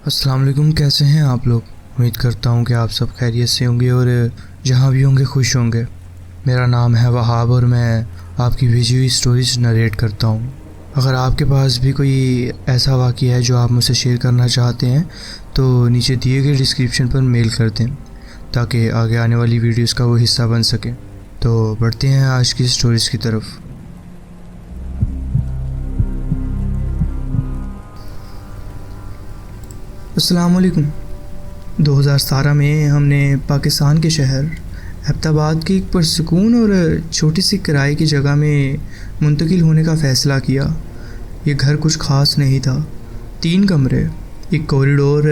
अस्सलाम वालेकुम। कैसे हैं आप लोग? उम्मीद करता हूँ कि आप सब खैरियत से होंगे और जहाँ भी होंगे खुश होंगे। मेरा नाम है वहाब और मैं आपकी भेजी हुई स्टोरीज नरेट करता हूँ। अगर आपके पास भी कोई ऐसा वाक़या है जो आप मुझसे शेयर करना चाहते हैं तो नीचे दिए गए डिस्क्रिप्शन पर मेल कर दें ताकि आगे आने वाली वीडियोस का वो हिस्सा बन सके। तो बढ़ते हैं आज की स्टोरीज़ की तरफ। अस्सलाम वालेकुम। 2017 में हमने पाकिस्तान के शहर एबटाबाद की एक पुरसकून और छोटी सी किराए की जगह में मुंतकिल होने का फ़ैसला किया। ये घर कुछ ख़ास नहीं था। 3 कमरे, एक कॉरिडोर,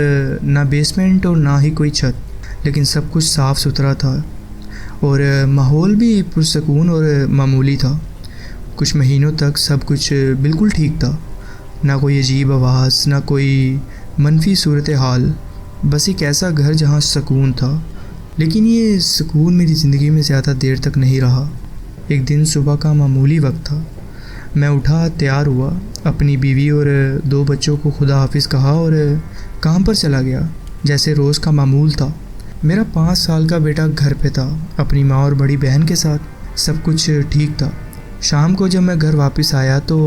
ना बेसमेंट और ना ही कोई छत, लेकिन सब कुछ साफ़ सुथरा था और माहौल भी पुरसकून और मामूली था। कुछ महीनों तक सब कुछ बिल्कुल ठीक था। ना कोई अजीब आवाज़, ना कोई मनफी सूरत हाल, बस एक ऐसा घर जहाँ सुकून था। लेकिन ये सुकून मेरी ज़िंदगी में ज़्यादा देर तक नहीं रहा। एक दिन सुबह का मामूली वक्त था। मैं उठा, तैयार हुआ, अपनी बीवी और 2 बच्चों को खुदा हाफिज़ कहा और काम पर चला गया जैसे रोज़ का मामूल था। मेरा 5 साल का बेटा घर पे था अपनी माँ और बड़ी बहन के साथ। सब कुछ ठीक था। शाम को जब मैं घर वापस आया तो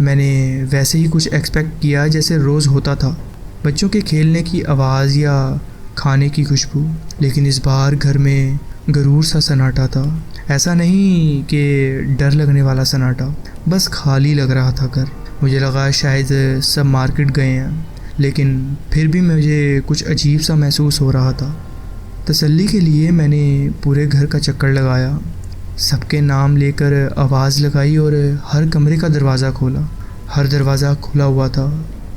मैंने वैसे ही कुछ एक्सपेक्ट किया जैसे रोज़ होता था, बच्चों के खेलने की आवाज़ या खाने की खुशबू। लेकिन इस बार घर में गरूर सा सन्नाटा था। ऐसा नहीं कि डर लगने वाला सन्नाटा, बस खाली लग रहा था घर। मुझे लगा शायद सब मार्केट गए हैं, लेकिन फिर भी मुझे कुछ अजीब सा महसूस हो रहा था। तसल्ली के लिए मैंने पूरे घर का चक्कर लगाया, सबके नाम लेकर आवाज़ लगाई और हर कमरे का दरवाज़ा खोला। हर दरवाज़ा खुला हुआ था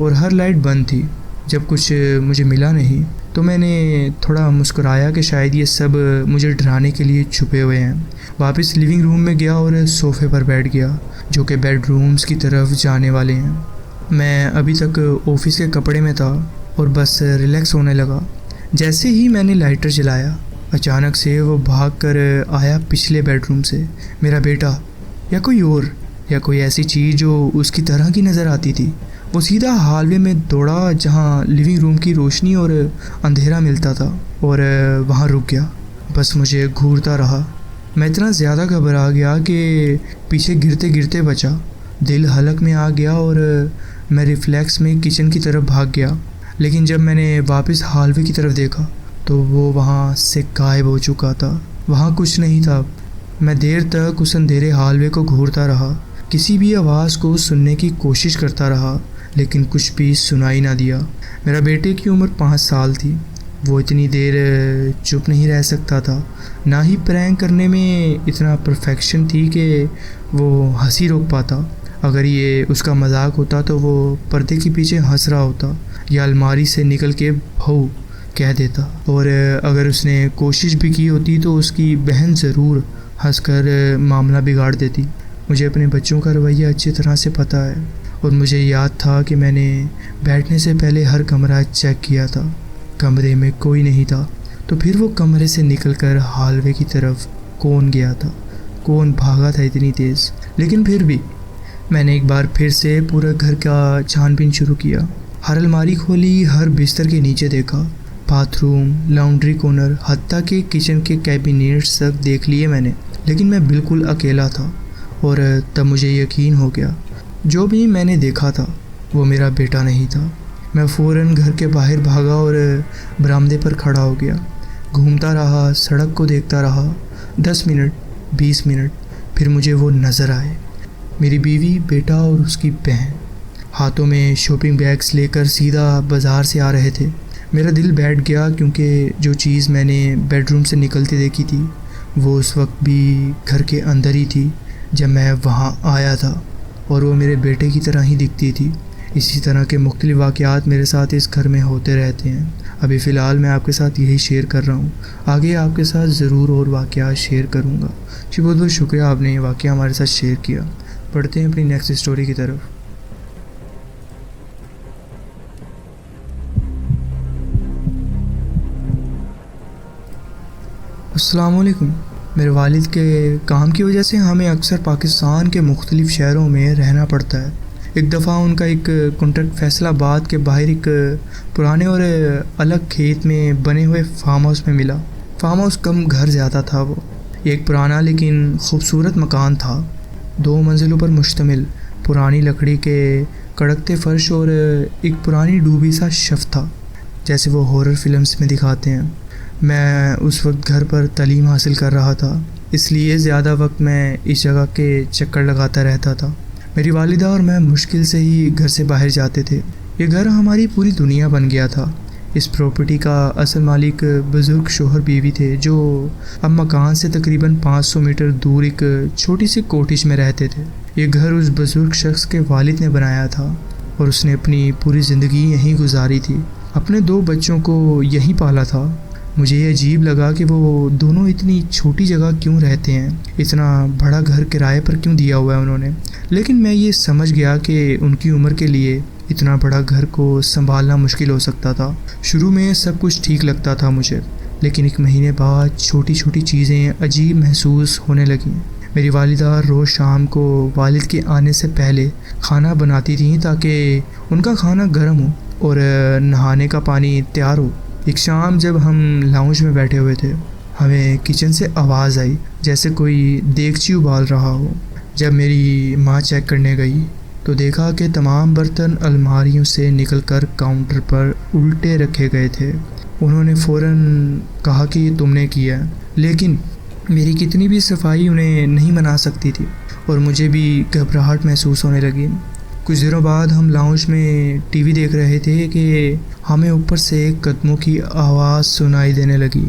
और हर लाइट बंद थी। जब कुछ मुझे मिला नहीं तो मैंने थोड़ा मुस्कुराया कि शायद ये सब मुझे डराने के लिए छुपे हुए हैं। वापस लिविंग रूम में गया और सोफ़े पर बैठ गया जो कि बेडरूम्स की तरफ जाने वाले हैं। मैं अभी तक ऑफिस के कपड़े में था और बस रिलैक्स होने लगा। जैसे ही मैंने लाइटर जलाया, अचानक से वो भाग कर आया पिछले बेडरूम से। मेरा बेटा या कोई और, या कोई ऐसी चीज़ जो उसकी तरह की नज़र आती थी। वो सीधा हालवे में दौड़ा जहाँ लिविंग रूम की रोशनी और अंधेरा मिलता था और वहाँ रुक गया। बस मुझे घूरता रहा। मैं इतना ज़्यादा घबरा गया कि पीछे गिरते गिरते बचा। दिल हलक में आ गया और मैं रिफ्लेक्स में किचन की तरफ भाग गया। लेकिन जब मैंने वापस हालवे की तरफ देखा तो वो वहाँ से गायब हो चुका था। वहाँ कुछ नहीं था। मैं देर तक उस अंधेरे हालवे को घूरता रहा, किसी भी आवाज़ को सुनने की कोशिश करता रहा, लेकिन कुछ भी सुनाई ना दिया। मेरा बेटे की उम्र 5 साल थी। वो इतनी देर चुप नहीं रह सकता था, ना ही प्रैंक करने में इतना परफेक्शन थी कि वो हंसी रोक पाता। अगर ये उसका मजाक होता तो वो पर्दे के पीछे हंस रहा होता या अलमारी से निकल के भाऊ कह देता। और अगर उसने कोशिश भी की होती तो उसकी बहन ज़रूर हंसकर मामला बिगाड़ देती। मुझे अपने बच्चों का रवैया अच्छी तरह से पता है और मुझे याद था कि मैंने बैठने से पहले हर कमरा चेक किया था। कमरे में कोई नहीं था। तो फिर वो कमरे से निकलकर हालवे की तरफ कौन गया था? कौन भागा था इतनी तेज़? लेकिन फिर भी मैंने एक बार फिर से पूरे घर का छानबीन शुरू किया। हर अलमारी खोली, हर बिस्तर के नीचे देखा, बाथरूम, लॉन्ड्री कॉर्नर, हत्ता के किचन के कैबिनेट्स तक देख लिए मैंने। लेकिन मैं बिल्कुल अकेला था और तब मुझे यकीन हो गया, जो भी मैंने देखा था वो मेरा बेटा नहीं था। मैं फ़ौरन घर के बाहर भागा और बरामदे पर खड़ा हो गया। घूमता रहा, सड़क को देखता रहा। 10 मिनट, 20 मिनट, फिर मुझे वो नज़र आए। मेरी बीवी, बेटा और उसकी बहन हाथों में शॉपिंग बैग्स लेकर सीधा बाज़ार से आ रहे थे। मेरा दिल बैठ गया क्योंकि जो चीज़ मैंने बेडरूम से निकलते देखी थी वो उस वक्त भी घर के अंदर ही थी जब मैं वहाँ आया था और वो मेरे बेटे की तरह ही दिखती थी। इसी तरह के मुख्तलिफ वाक़यात मेरे साथ इस घर में होते रहते हैं। अभी फ़िलहाल मैं आपके साथ यही शेयर कर रहा हूँ। आगे आपके साथ ज़रूर और वाक़यात शेयर करूँगा। जी बहुत बहुत शुक्रिया, आपने ये वाक़या हमारे साथ शेयर किया। पढ़ते हैं अपनी नेक्स्ट स्टोरी की तरफ। अस्सलाम वालेकुम। मेरे वालिद के काम की वजह से हमें अक्सर पाकिस्तान के मुख्तलिफ़ शहरों में रहना पड़ता है। एक दफ़ा उनका एक कॉन्ट्रैक्ट फैसलाबाद के बाहर एक पुराने और अलग खेत में बने हुए फार्म हाउस में मिला। फार्म हाउस कम घर ज़्यादा था वो। एक पुराना लेकिन खूबसूरत मकान था, 2 मंजिलों पर मुश्तमिल, पुरानी लकड़ी के कड़कते फर्श और एक पुरानी डूबी सा शफ था, जैसे वो हॉरर फिल्म्स में दिखाते हैं। मैं उस वक्त घर पर तालीम हासिल कर रहा था, इसलिए ज़्यादा वक्त मैं इस जगह के चक्कर लगाता रहता था। मेरी वालिदा और मैं मुश्किल से ही घर से बाहर जाते थे। ये घर हमारी पूरी दुनिया बन गया था। इस प्रॉपर्टी का असल मालिक बुज़ुर्ग शोहर बीवी थे, जो अब मकान से तकरीबन 500 मीटर दूर एक छोटी सी कोठिश में रहते थे। ये घर उस बुज़ुर्ग शख्स के वालिद ने बनाया था और उसने अपनी पूरी ज़िंदगी यहीं गुजारी थी। अपने 2 बच्चों को यहीं पाला था। मुझे ये अजीब लगा कि वो दोनों इतनी छोटी जगह क्यों रहते हैं, इतना बड़ा घर किराए पर क्यों दिया हुआ है उन्होंने। लेकिन मैं ये समझ गया कि उनकी उम्र के लिए इतना बड़ा घर को संभालना मुश्किल हो सकता था। शुरू में सब कुछ ठीक लगता था मुझे, लेकिन 1 महीने बाद छोटी छोटी चीज़ें अजीब महसूस होने लगीं। मेरी वालिदा रोज़ शाम को वालिद के आने से पहले खाना बनाती थीं ताकि उनका खाना गर्म हो और नहाने का पानी तैयार हो। एक शाम जब हम लाउंज में बैठे हुए थे, हमें किचन से आवाज़ आई जैसे कोई देगची उबाल रहा हो। जब मेरी माँ चेक करने गई तो देखा कि तमाम बर्तन अलमारियों से निकलकर काउंटर पर उल्टे रखे गए थे। उन्होंने फ़ौरन कहा कि तुमने किया, लेकिन मेरी कितनी भी सफाई उन्हें नहीं मना सकती थी और मुझे भी घबराहट महसूस होने लगी। कुछ दिनों बाद हम लाउंज में टीवी देख रहे थे कि हमें ऊपर से कदमों की आवाज़ सुनाई देने लगी।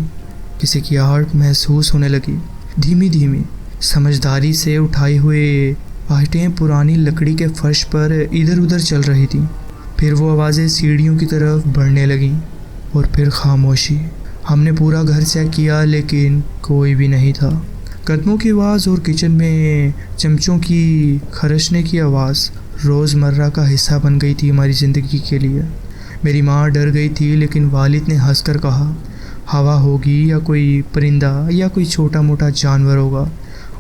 किसी की आहट महसूस होने लगी। धीमी धीमी समझदारी से उठाई हुई आहटें पुरानी लकड़ी के फर्श पर इधर उधर चल रही थीं। फिर वो आवाज़ें सीढ़ियों की तरफ बढ़ने लगीं और फिर खामोशी। हमने पूरा घर चेक किया लेकिन कोई भी नहीं था। कदमों की आवाज़ और किचन में चमचों की खरचने की आवाज़ रोज़मर्रा का हिस्सा बन गई थी हमारी ज़िंदगी के लिए। मेरी माँ डर गई थी, लेकिन वालिद ने हंसकर कहा, हवा होगी या कोई परिंदा या कोई छोटा मोटा जानवर होगा।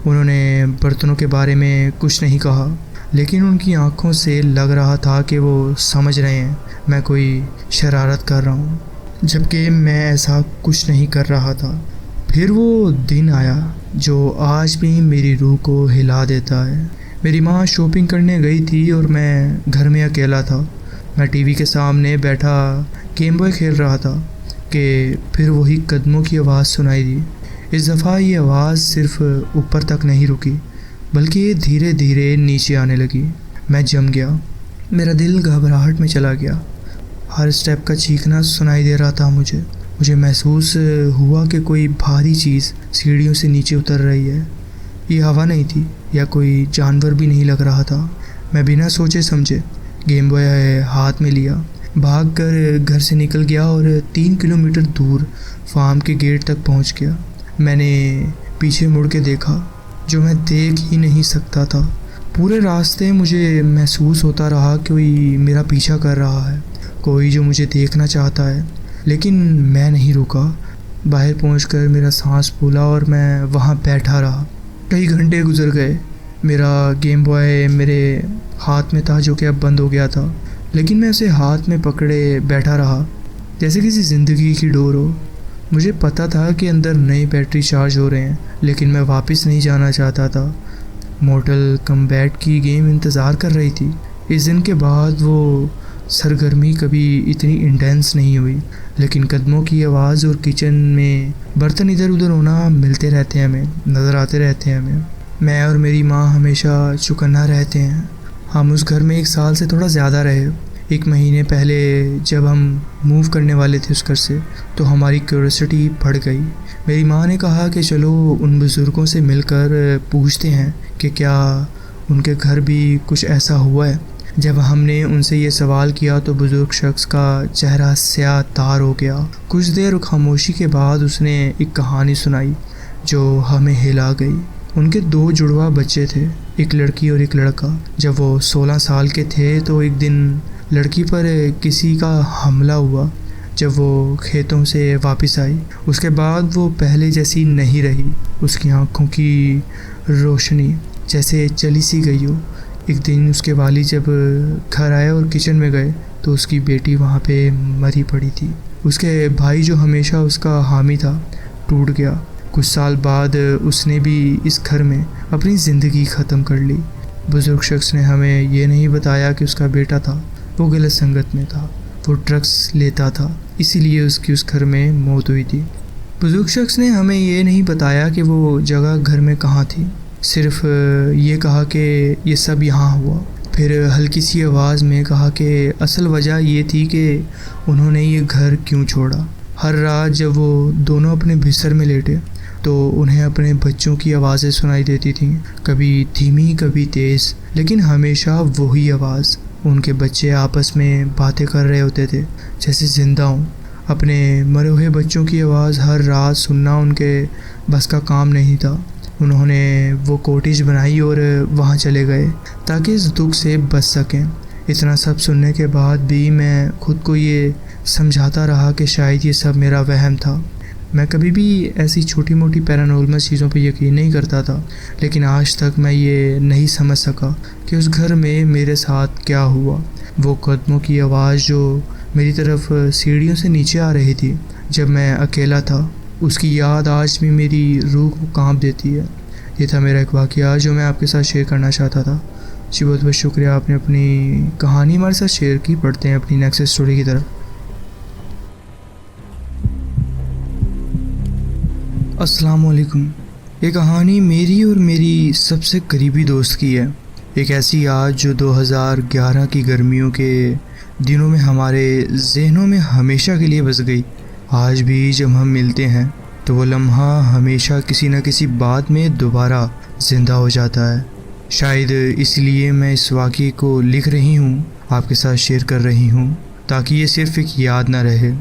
उन्होंने बर्तनों के बारे में कुछ नहीं कहा, लेकिन उनकी आंखों से लग रहा था कि वो समझ रहे हैं मैं कोई शरारत कर रहा हूँ, जबकि मैं ऐसा कुछ नहीं कर रहा था। फिर वो दिन आया जो आज भी मेरी रूह को हिला देता है। मेरी माँ शॉपिंग करने गई थी और मैं घर में अकेला था। मैं टीवी के सामने बैठा गेम बॉय खेल रहा था कि फिर वही कदमों की आवाज़ सुनाई दी। इस दफ़ा ये आवाज़ सिर्फ ऊपर तक नहीं रुकी, बल्कि ये धीरे धीरे नीचे आने लगी। मैं जम गया, मेरा दिल घबराहट में चला गया। हर स्टेप का चीखना सुनाई दे रहा था मुझे महसूस हुआ कि कोई भारी चीज़ सीढ़ियों से नीचे उतर रही है। ये हवा नहीं थी या कोई जानवर भी नहीं लग रहा था। मैं बिना सोचे समझे गेम बॉय हाथ में लिया, भागकर घर से निकल गया और 3 किलोमीटर दूर फार्म के गेट तक पहुंच गया। मैंने पीछे मुड़ के देखा, जो मैं देख ही नहीं सकता था। पूरे रास्ते मुझे महसूस होता रहा कि कोई मेरा पीछा कर रहा है, कोई जो मुझे देखना चाहता है, लेकिन मैं नहीं रुका। बाहर पहुंचकर मेरा सांस फूला और मैं वहां बैठा रहा। कई घंटे गुजर गए। मेरा गेम बॉय मेरे हाथ में था, जो कि अब बंद हो गया था, लेकिन मैं उसे हाथ में पकड़े बैठा रहा जैसे किसी ज़िंदगी की डोर हो। मुझे पता था कि अंदर नई बैटरी चार्ज हो रहे हैं, लेकिन मैं वापस नहीं जाना चाहता था। मॉर्टल कम्बैट की गेम इंतज़ार कर रही थी। इस दिन के बाद वो सरगर्मी कभी इतनी इंटेंस नहीं हुई, लेकिन कदमों की आवाज़ और किचन में बर्तन इधर उधर होना मिलते रहते हैं, हमें नज़र आते रहते हैं हमें। मैं और मेरी माँ हमेशा चौकन्ना रहते हैं। हम उस घर में 1 साल से थोड़ा ज़्यादा रहे। 1 महीने पहले जब हम मूव करने वाले थे उस घर से, तो हमारी क्यूरियोसिटी बढ़ गई। मेरी माँ ने कहा कि चलो उन बुज़ुर्गों से मिलकर पूछते हैं कि क्या उनके घर भी कुछ ऐसा हुआ है। जब हमने उनसे ये सवाल किया तो बुज़ुर्ग शख्स का चेहरा स्याह तार हो गया। कुछ देर खामोशी के बाद उसने एक कहानी सुनाई जो हमें हिला गई। उनके 2 जुड़वा बच्चे थे, एक लड़की और एक लड़का। जब वो 16 साल के थे तो एक दिन लड़की पर किसी का हमला हुआ। जब वो खेतों से वापस आई, उसके बाद वो पहले जैसी नहीं रही। उसकी आंखों की रोशनी जैसे चली सी गई हो। एक दिन उसके वालिद जब घर आए और किचन में गए तो उसकी बेटी वहाँ पे मरी पड़ी थी। उसके भाई जो हमेशा उसका हामी था टूट गया। कुछ साल बाद उसने भी इस घर में अपनी ज़िंदगी ख़त्म कर ली। बुज़ुर्ग शख्स ने हमें ये नहीं बताया कि उसका बेटा था वो गलत संगत में था, वो ड्रग्स लेता था, इसीलिए उसकी उस घर में मौत हुई थी। बुज़ुर्ग शख्स ने हमें ये नहीं बताया कि वो जगह घर में कहाँ थी, सिर्फ ये कहा कि ये सब यहाँ हुआ। फिर हल्की सी आवाज़ में कहा कि असल वजह ये थी कि उन्होंने ये घर क्यों छोड़ा। हर रात जब वो दोनों अपने बिस्तर में लेटे तो उन्हें अपने बच्चों की आवाज़ें सुनाई देती थीं, कभी धीमी कभी तेज़, लेकिन हमेशा वही आवाज़। उनके बच्चे आपस में बातें कर रहे होते थे जैसे ज़िंदा हों। अपने मरे हुए बच्चों की आवाज़ हर रात सुनना उनके बस का काम नहीं था। उन्होंने वो कॉटेज बनाई और वहाँ चले गए ताकि इस दुख से बच सकें। इतना सब सुनने के बाद भी मैं खुद को ये समझाता रहा कि शायद ये सब मेरा वहम था। मैं कभी भी ऐसी छोटी मोटी पैरानॉर्मल चीज़ों पे यकीन नहीं करता था, लेकिन आज तक मैं ये नहीं समझ सका कि उस घर में मेरे साथ क्या हुआ। वो कदमों की आवाज़ जो मेरी तरफ सीढ़ियों से नीचे आ रही थी जब मैं अकेला था, उसकी याद आज भी मेरी रूह को कांप देती है। ये था मेरा एक वाक़या जो मैं आपके साथ शेयर करना चाहता था। जी बहुत बहुत शुक्रिया, आपने अपनी कहानी हमारे साथ शेयर की। पढ़ते हैं अपनी नेक्स्ट स्टोरी की तरफ। अस्सलाम वालेकुम। ये कहानी मेरी और मेरी सबसे करीबी दोस्त की है। एक ऐसी याद जो 2011 की गर्मियों के दिनों में हमारे जहनों में हमेशा के लिए बस गई। आज भी जब हम मिलते हैं तो वो लम्हा हमेशा किसी न किसी बात में दोबारा ज़िंदा हो जाता है। शायद इसलिए मैं इस वाक़ये को लिख रही हूँ, आपके साथ शेयर कर रही हूँ, ताकि ये सिर्फ़ एक याद ना रहे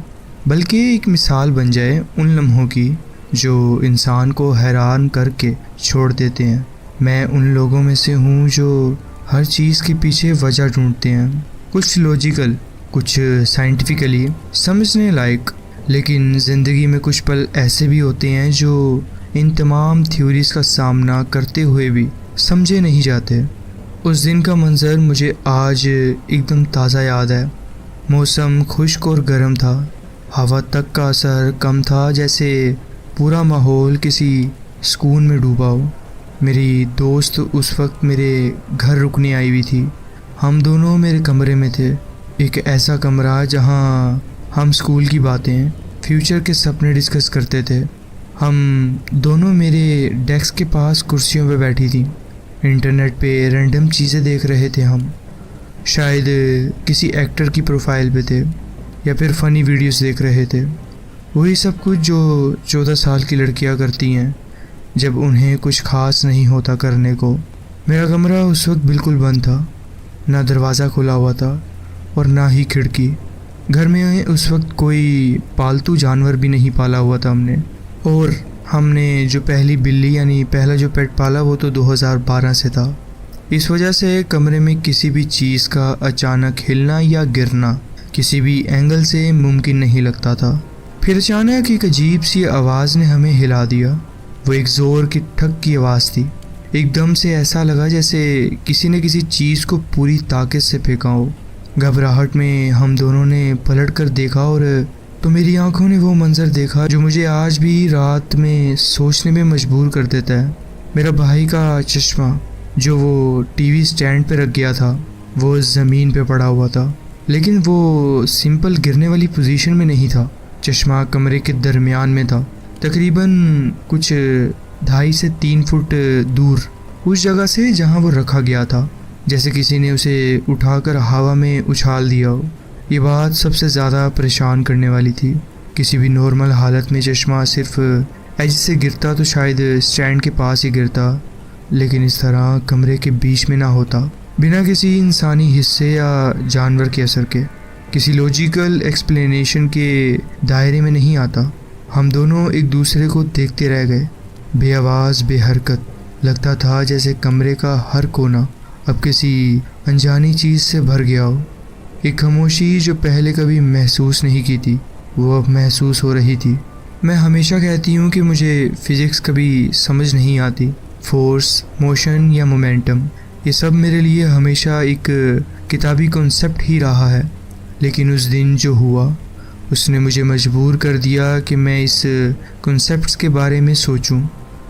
बल्कि एक मिसाल बन जाए उन लम्हों की जो इंसान को हैरान करके छोड़ देते हैं। मैं उन लोगों में से हूँ जो हर चीज़ के पीछे वजह ढूंढते हैं, कुछ लॉजिकल, कुछ साइंटिफिकली समझने लायक, लेकिन ज़िंदगी में कुछ पल ऐसे भी होते हैं जो इन तमाम थ्योरीज़ का सामना करते हुए भी समझे नहीं जाते। उस दिन का मंज़र मुझे आज एकदम ताज़ा याद है। मौसम खुश्क और गर्म था, हवा तक का असर कम था, जैसे पूरा माहौल किसी सुकून में डूबा हो। मेरी दोस्त उस वक्त मेरे घर रुकने आई हुई थी। हम दोनों मेरे कमरे में थे, एक ऐसा कमरा जहाँ हम स्कूल की बातें, फ्यूचर के सपने डिस्कस करते थे। हम दोनों मेरे डेस्क के पास कुर्सियों पे बैठी थी। इंटरनेट पे रैंडम चीज़ें देख रहे थे हम, शायद किसी एक्टर की प्रोफाइल पे थे या फिर फ़नी वीडियोस देख रहे थे। वही सब कुछ जो 14 साल की लड़कियां करती हैं जब उन्हें कुछ ख़ास नहीं होता करने को। मेरा कमरा उस वक्त बिल्कुल बंद था, ना दरवाज़ा खुला हुआ था और ना ही खिड़की। घर में उस वक्त कोई पालतू जानवर भी नहीं पाला हुआ था हमने, और हमने जो पहली बिल्ली यानी पहला जो पेट पाला वो तो 2012 से था। इस वजह से कमरे में किसी भी चीज़ का अचानक हिलना या गिरना किसी भी एंगल से मुमकिन नहीं लगता था। फिर अचानक एक अजीब सी आवाज़ ने हमें हिला दिया। वो एक ज़ोर की ठक की आवाज़ थी। एकदम से ऐसा लगा जैसे किसी ने किसी चीज़ को पूरी ताकत से फेंका हो। घबराहट में हम दोनों ने पलट कर देखा और तो मेरी आंखों ने वो मंज़र देखा जो मुझे आज भी रात में सोचने में मजबूर कर देता है। मेरा भाई का चश्मा जो वो टीवी स्टैंड पे रख गया था वो ज़मीन पे पड़ा हुआ था, लेकिन वो सिंपल गिरने वाली पोजीशन में नहीं था। चश्मा कमरे के दरमियान में था, तकरीबन कुछ 2.5 से 3 फुट दूर, उस जगह से जहाँ वो रखा गया था, जैसे किसी ने उसे उठाकर हवा में उछाल दिया हो। ये बात सबसे ज़्यादा परेशान करने वाली थी। किसी भी नॉर्मल हालत में चश्मा सिर्फ एज से गिरता तो शायद स्टैंड के पास ही गिरता, लेकिन इस तरह कमरे के बीच में ना होता, बिना किसी इंसानी हिस्से या जानवर के असर के, किसी लॉजिकल एक्सप्लेनेशन के दायरे में नहीं आता। हम दोनों एक दूसरे को देखते रह गए, बेआवाज़ बेहरकत। लगता था जैसे कमरे का हर कोना अब किसी अनजानी चीज़ से भर गया हो। एक खामोशी जो पहले कभी महसूस नहीं की थी वो अब महसूस हो रही थी। मैं हमेशा कहती हूँ कि मुझे फ़िज़िक्स कभी समझ नहीं आती, फोर्स, मोशन या मोमेंटम, ये सब मेरे लिए हमेशा एक किताबी कॉन्सेप्ट ही रहा है, लेकिन उस दिन जो हुआ उसने मुझे मजबूर कर दिया कि मैं इस कॉन्सेप्ट्स के बारे में सोचूं,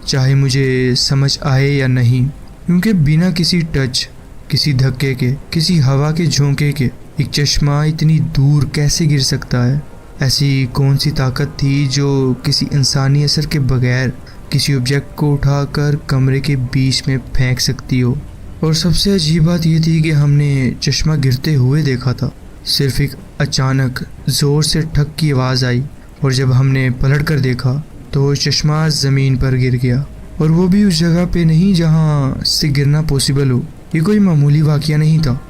चाहे मुझे समझ आए या नहीं। क्योंकि बिना किसी टच, किसी धक्के के, किसी हवा के झोंके के एक चश्मा इतनी दूर कैसे गिर सकता है? ऐसी कौन सी ताकत थी जो किसी इंसानी असर के बगैर किसी ऑब्जेक्ट को उठाकर कमरे के बीच में फेंक सकती हो? और सबसे अजीब बात यह थी कि हमने चश्मा गिरते हुए देखा था। सिर्फ एक अचानक ज़ोर से ठक की आवाज़ आई और जब हमने पलट कर देखा तो चश्मा ज़मीन पर गिर गया, और वो भी उस जगह पे नहीं जहाँ से गिरना पॉसिबल हो। ये कोई मामूली वाक़या नहीं था,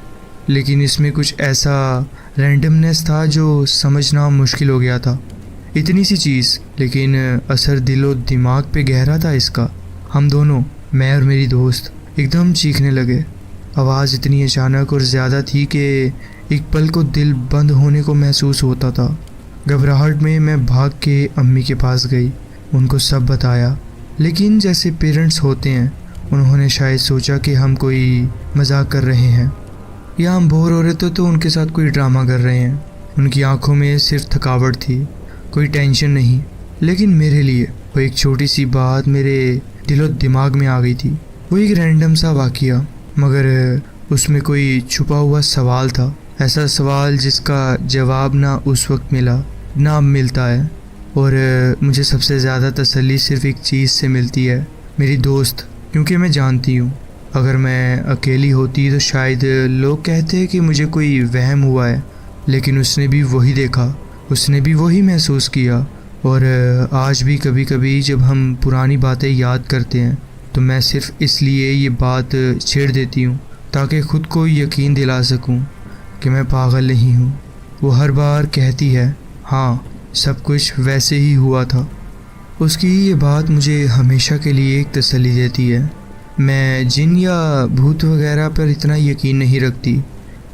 लेकिन इसमें कुछ ऐसा रैंडमनेस था जो समझना मुश्किल हो गया था। इतनी सी चीज़, लेकिन असर दिलो दिमाग पे गहरा था इसका। हम दोनों, मैं और मेरी दोस्त, एकदम चीखने लगे। आवाज़ इतनी अचानक और ज़्यादा थी कि एक पल को दिल बंद होने को महसूस होता था। घबराहट में मैं भाग के अम्मी के पास गई, उनको सब बताया। लेकिन जैसे पेरेंट्स होते हैं, उन्होंने शायद सोचा कि हम कोई मजाक कर रहे हैं या हम बोर हो रहे थे तो उनके साथ कोई ड्रामा कर रहे हैं। उनकी आंखों में सिर्फ थकावट थी, कोई टेंशन नहीं। लेकिन मेरे लिए वो एक छोटी सी बात मेरे दिलो दिमाग में आ गई थी। वो एक रैंडम सा वाक़या, मगर उसमें कोई छुपा हुआ सवाल था। ऐसा सवाल जिसका जवाब ना उस वक्त मिला, ना अब मिलता है। और मुझे सबसे ज़्यादा तसल्ली सिर्फ एक चीज़ से मिलती है, मेरी दोस्त। क्योंकि मैं जानती हूँ अगर मैं अकेली होती तो शायद लोग कहते कि मुझे कोई वहम हुआ है, लेकिन उसने भी वही देखा, उसने भी वही महसूस किया। और आज भी कभी कभी जब हम पुरानी बातें याद करते हैं तो मैं सिर्फ इसलिए ये बात छेड़ देती हूँ ताकि ख़ुद को यकीन दिला सकूँ कि मैं पागल नहीं हूँ। वो हर बार कहती है, हाँ, सब कुछ वैसे ही हुआ था। उसकी ये बात मुझे हमेशा के लिए एक तसल्ली देती है। मैं जिन या भूत वगैरह पर इतना यकीन नहीं रखती,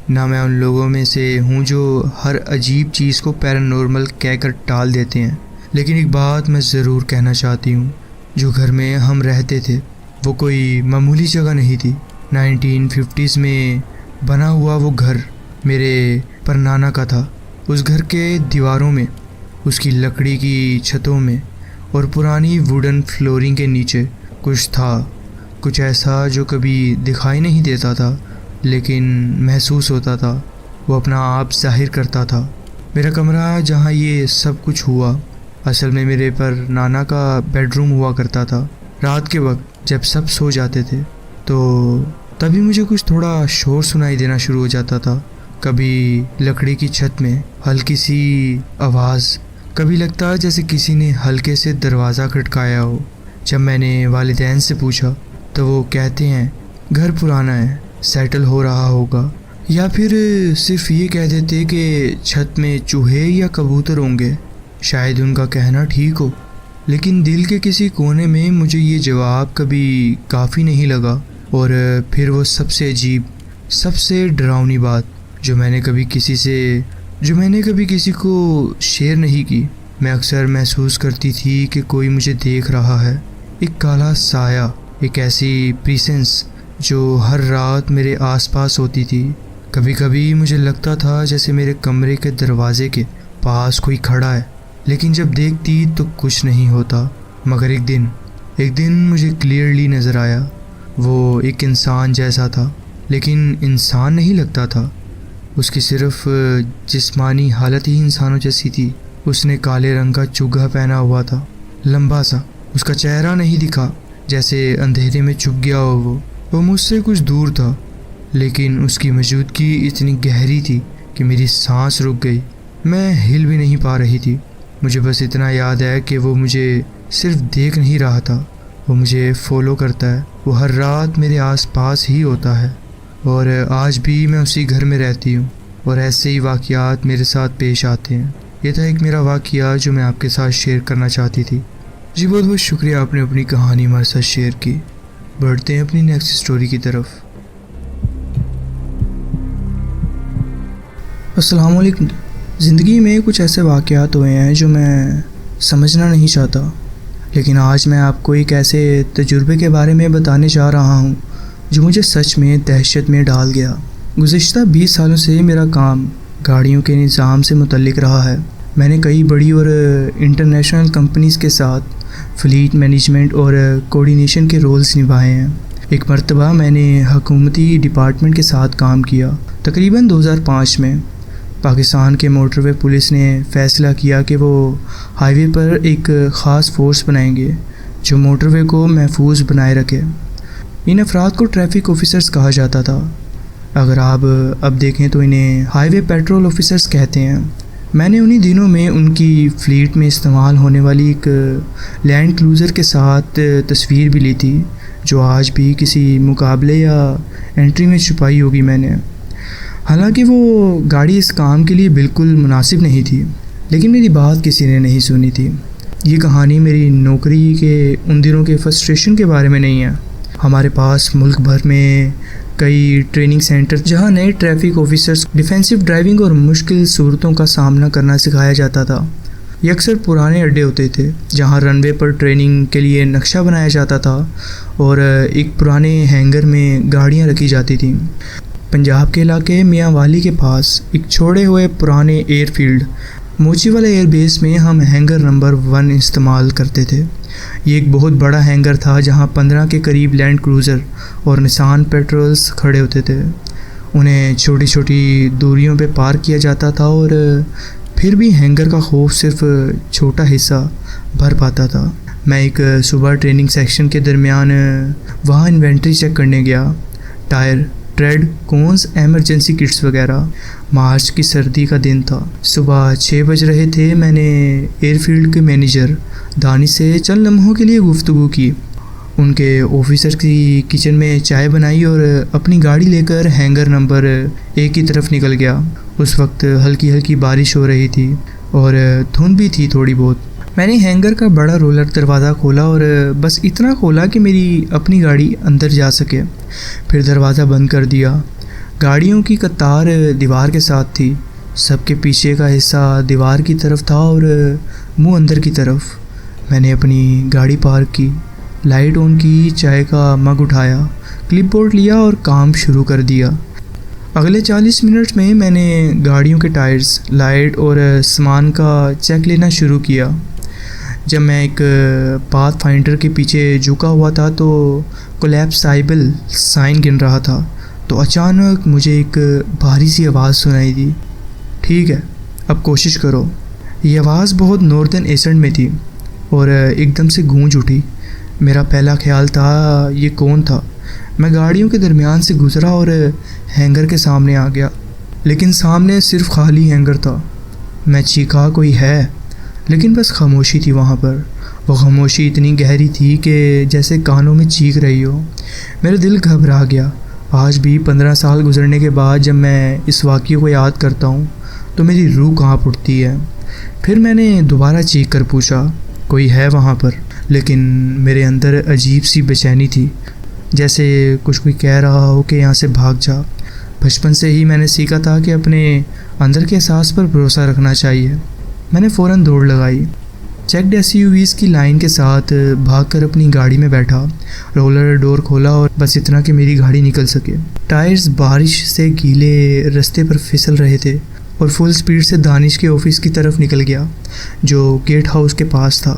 ना मैं उन लोगों में से हूँ जो हर अजीब चीज़ को पैरानॉर्मल कहकर टाल देते हैं। लेकिन एक बात मैं ज़रूर कहना चाहती हूँ, जो घर में हम रहते थे वो कोई मामूली जगह नहीं थी। 1950s में बना हुआ वो घर मेरे परनाना का था। उस घर के दीवारों में, उसकी लकड़ी की छतों में और पुरानी वुडन फ्लोरिंग के नीचे कुछ था, कुछ ऐसा जो कभी दिखाई नहीं देता था लेकिन महसूस होता था। वो अपना आप जाहिर करता था। मेरा कमरा जहाँ ये सब कुछ हुआ असल में मेरे पर नाना का बेडरूम हुआ करता था। रात के वक्त जब सब सो जाते थे तो तभी मुझे कुछ थोड़ा शोर सुनाई देना शुरू हो जाता था। कभी लकड़ी की छत में हल्की सी आवाज़, कभी लगता जैसे किसी ने हल्के से दरवाज़ा खटकाया हो। जब मैंने वालिदैन से पूछा तो वो कहते हैं घर पुराना है, सेटल हो रहा होगा, या फिर सिर्फ ये कह देते कि छत में चूहे या कबूतर होंगे। शायद उनका कहना ठीक हो, लेकिन दिल के किसी कोने में मुझे ये जवाब कभी काफ़ी नहीं लगा। और फिर वो सबसे अजीब, सबसे डरावनी बात जो मैंने कभी किसी को शेयर नहीं की। मैं अक्सर महसूस करती थी कि कोई मुझे देख रहा है, एक काला साया, एक ऐसी प्रेजेंस जो हर रात मेरे आसपास होती थी। कभी कभी मुझे लगता था जैसे मेरे कमरे के दरवाजे के पास कोई खड़ा है, लेकिन जब देखती तो कुछ नहीं होता। मगर एक दिन मुझे क्लियरली नज़र आया। वो एक इंसान जैसा था, लेकिन इंसान नहीं लगता था। उसकी सिर्फ जिस्मानी हालत ही इंसानों जैसी थी। उसने काले रंग का चुग्गा पहना हुआ था, लंबा सा। उसका चेहरा नहीं दिखा, जैसे अंधेरे में छुप गया हो। वो मुझसे कुछ दूर था, लेकिन उसकी मौजूदगी इतनी गहरी थी कि मेरी सांस रुक गई। मैं हिल भी नहीं पा रही थी। मुझे बस इतना याद है कि वो मुझे सिर्फ देख नहीं रहा था, वो मुझे फॉलो करता है। वो हर रात मेरे आसपास ही होता है और आज भी मैं उसी घर में रहती हूँ और ऐसे ही वाक़यात मेरे साथ पेश आते हैं। ये था एक मेरा वाक़या जो मैं आपके साथ शेयर करना चाहती थी। जी बहुत बहुत शुक्रिया, आपने अपनी कहानी हमारे साथ शेयर की। बढ़ते हैं अपनी नेक्स्ट स्टोरी की तरफ। अस्सलाम वालेकुम। ज़िंदगी में कुछ ऐसे वाक़यात हुए हैं जो मैं समझना नहीं चाहता, लेकिन आज मैं आपको एक ऐसे तजुर्बे के बारे में बताने जा रहा हूँ जो मुझे सच में दहशत में डाल गया। गुज़िश्ता 20 सालों से मेरा काम गाड़ियों के निज़ाम से मुतल्लिक रहा है। मैंने कई बड़ी और इंटरनेशनल कंपनीज़ के साथ फ्लीट मैनेजमेंट और कोऑर्डिनेशन के रोल्स निभाए हैं। एक मर्तबा मैंने हुकूमती डिपार्टमेंट के साथ काम किया। तकरीबन 2005 में पाकिस्तान के मोटरवे पुलिस ने फ़ैसला किया कि वो हाईवे पर एक ख़ास फ़ोर्स बनाएंगे जो मोटरवे को महफूज बनाए रखे। इन अफराद को ट्रैफिक ऑफिसर्स कहा जाता था। अगर आप अब देखें तो इन्हें हाईवे पेट्रोल ऑफिसर्स कहते हैं। मैंने उन्हीं दिनों में उनकी फ़्लीट में इस्तेमाल होने वाली एक लैंड क्रूज़र के साथ तस्वीर भी ली थी, जो आज भी किसी मुकाबले या एंट्री में छुपाई होगी मैंने। हालांकि वो गाड़ी इस काम के लिए बिल्कुल मुनासिब नहीं थी, लेकिन मेरी बात किसी ने नहीं सुनी थी। ये कहानी मेरी नौकरी के उन दिनों के फ्रस्ट्रेशन के बारे में नहीं है। हमारे पास मुल्क भर में कई ट्रेनिंग सेंटर जहां नए ट्रैफिक ऑफिसर्स डिफेंसिव ड्राइविंग और मुश्किल सूरतों का सामना करना सिखाया जाता था। ये अक्सर पुराने अड्डे होते थे जहां रनवे पर ट्रेनिंग के लिए नक्शा बनाया जाता था और एक पुराने हैंगर में गाड़ियां रखी जाती थीं। पंजाब के इलाके मियांवाली के पास एक छोड़े हुए पुराने एयरफील्ड मोचीवाला एयरबेस में हम हैंगर नंबर 1 इस्तेमाल करते थे। ये एक बहुत बड़ा हैंगर था जहां 15 के करीब लैंड क्रूज़र और निसान पेट्रोल्स खड़े होते थे। उन्हें छोटी छोटी दूरियों पे पार्क किया जाता था और फिर भी हैंगर का खौफ सिर्फ छोटा हिस्सा भर पाता था। मैं एक सुबह ट्रेनिंग सेक्शन के दरमियान वहाँ इन्वेंट्री चेक करने गया। Tyre, tread, cones, emergency kits वगैरह। मार्च की सर्दी का दिन था। सुबह 6 बज रहे थे। मैंने एयरफील्ड के मैनेजर दानिश से चंद लम्हों के लिए गुफ्तगू की। उनके ऑफिसर की किचन में चाय बनाई और अपनी गाड़ी लेकर हैंगर नंबर 1 की तरफ निकल गया। उस वक्त हल्की हल्की बारिश हो रही थी और धुंध भी थी थोड़ी बहुत। मैंने हैंगर का बड़ा रोलर दरवाज़ा खोला और बस इतना खोला कि मेरी अपनी गाड़ी अंदर जा सके। फिर दरवाज़ा बंद कर दिया। गाड़ियों की कतार दीवार के साथ थी। सबके पीछे का हिस्सा दीवार की तरफ था और मुंह अंदर की तरफ। मैंने अपनी गाड़ी पार्क की, लाइट ऑन की, चाय का मग उठाया, क्लिपबोर्ड लिया और काम शुरू कर दिया। अगले 40 मिनट में मैंने गाड़ियों के टायर्स, लाइट और सामान का चेक लेना शुरू किया। जब मैं एक पाथ फाइंडर के पीछे झुका हुआ था तो कोलैप्साइबल साइन गिन रहा था, तो अचानक मुझे एक भारी सी आवाज़ सुनाई दी। ठीक है, अब कोशिश करो। ये आवाज़ बहुत नॉर्दर्न एसेंट में थी और एकदम से गूंज उठी। मेरा पहला ख्याल था ये कौन था। मैं गाड़ियों के दरमियान से गुज़रा और हैंगर के सामने आ गया, लेकिन सामने सिर्फ खाली हैंगर था। मैं चीखा कोई है, लेकिन बस खामोशी थी वहाँ पर। वो खामोशी इतनी गहरी थी कि जैसे कानों में चीख रही हो। मेरा दिल घबरा गया। आज भी 15 साल गुजरने के बाद जब मैं इस वाक़ये को याद करता हूँ तो मेरी रूह कांप उठती है। फिर मैंने दोबारा चीख कर पूछा कोई है वहाँ पर, लेकिन मेरे अंदर अजीब सी बेचैनी थी, जैसे कुछ कोई कह रहा हो कि यहाँ से भाग जा। बचपन से ही मैंने सीखा था कि अपने अंदर के एहसास पर भरोसा रखना चाहिए। मैंने फ़ौरन दौड़ लगाई। चेक्ड एसयूवीज़ की लाइन के साथ भागकर अपनी गाड़ी में बैठा, रोलर डोर खोला और बस इतना कि मेरी गाड़ी निकल सके। टायर्स बारिश से गीले रास्ते पर फिसल रहे थे और फुल स्पीड से दानिश के ऑफिस की तरफ निकल गया, जो गेट हाउस के पास था।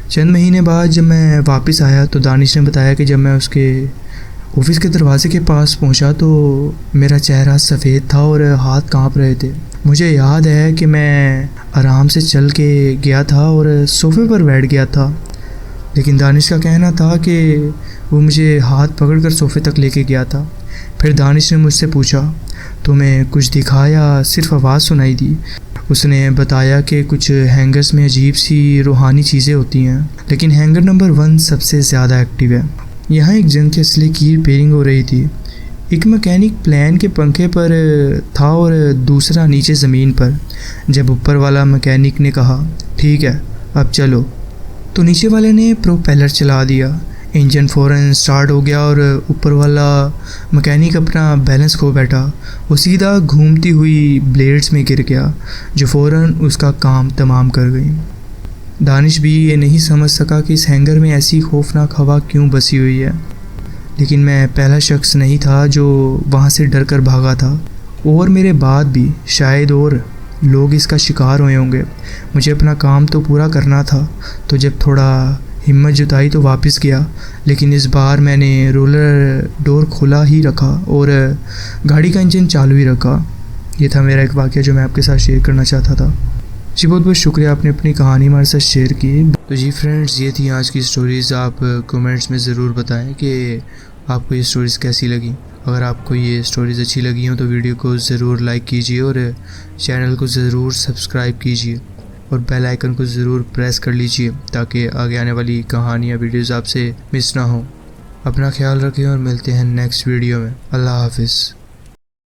चंद महीने बाद जब मैं वापस आया तो दानिश ने बताया कि जब मैं उसके ऑफिस के दरवाजे के पास पहुंचा तो मेरा चेहरा सफ़ेद था और हाथ कांप रहे थे। मुझे याद है कि मैं आराम से चल के गया था और सोफे पर बैठ गया था, लेकिन दानिश का कहना था कि वो मुझे हाथ पकड़कर सोफे तक लेके गया था। फिर दानिश ने मुझसे पूछा तुम्हें कुछ दिखा या सिर्फ आवाज़ सुनाई दी। उसने बताया कि कुछ हैंगर्स में अजीब सी रूहानी चीज़ें होती हैं, लेकिन हैंगर नंबर 1 सबसे ज़्यादा एक्टिव है। यहाँ एक जंग के असले की रिपेयरिंग हो रही थी। एक मैकेनिक प्लान के पंखे पर था और दूसरा नीचे ज़मीन पर। जब ऊपर वाला मैकेनिक ने कहा ठीक है अब चलो, तो नीचे वाले ने प्रोपेलर चला दिया। इंजन फ़ौरन स्टार्ट हो गया और ऊपर वाला मैकेनिक अपना बैलेंस खो बैठा। वो सीधा घूमती हुई ब्लेड्स में गिर गया, जो फ़ौरन उसका काम तमाम कर गई। दानिश भी ये नहीं समझ सका कि इस हैंगर में ऐसी खौफनाक हवा क्यों बसी हुई है। लेकिन मैं पहला शख्स नहीं था जो वहाँ से डर कर भागा था, और मेरे बाद भी शायद और लोग इसका शिकार हुए होंगे। मुझे अपना काम तो पूरा करना था, तो जब थोड़ा हिम्मत जुटाई तो वापस गया, लेकिन इस बार मैंने रोलर डोर खोला ही रखा और गाड़ी का इंजन चालू ही रखा। ये था मेरा एक वाक़या जो मैं आपके साथ शेयर करना चाहता था। जी बहुत बहुत शुक्रिया, आपने अपनी कहानी हमारे साथ शेयर की। तो जी फ्रेंड्स, ये थी आज की स्टोरीज़। आप कमेंट्स में ज़रूर बताएं कि आपको ये स्टोरीज़ कैसी लगी। अगर आपको ये स्टोरीज़ अच्छी लगी हो तो वीडियो को ज़रूर लाइक कीजिए और चैनल को ज़रूर सब्सक्राइब कीजिए और बेल आइकन को ज़रूर प्रेस कर लीजिए ताकि आगे आने वाली कहानियाँ वीडियोज़ आपसे मिस ना हो। अपना ख्याल रखें और मिलते हैं नेक्स्ट वीडियो में। अल्लाह हाफिज़।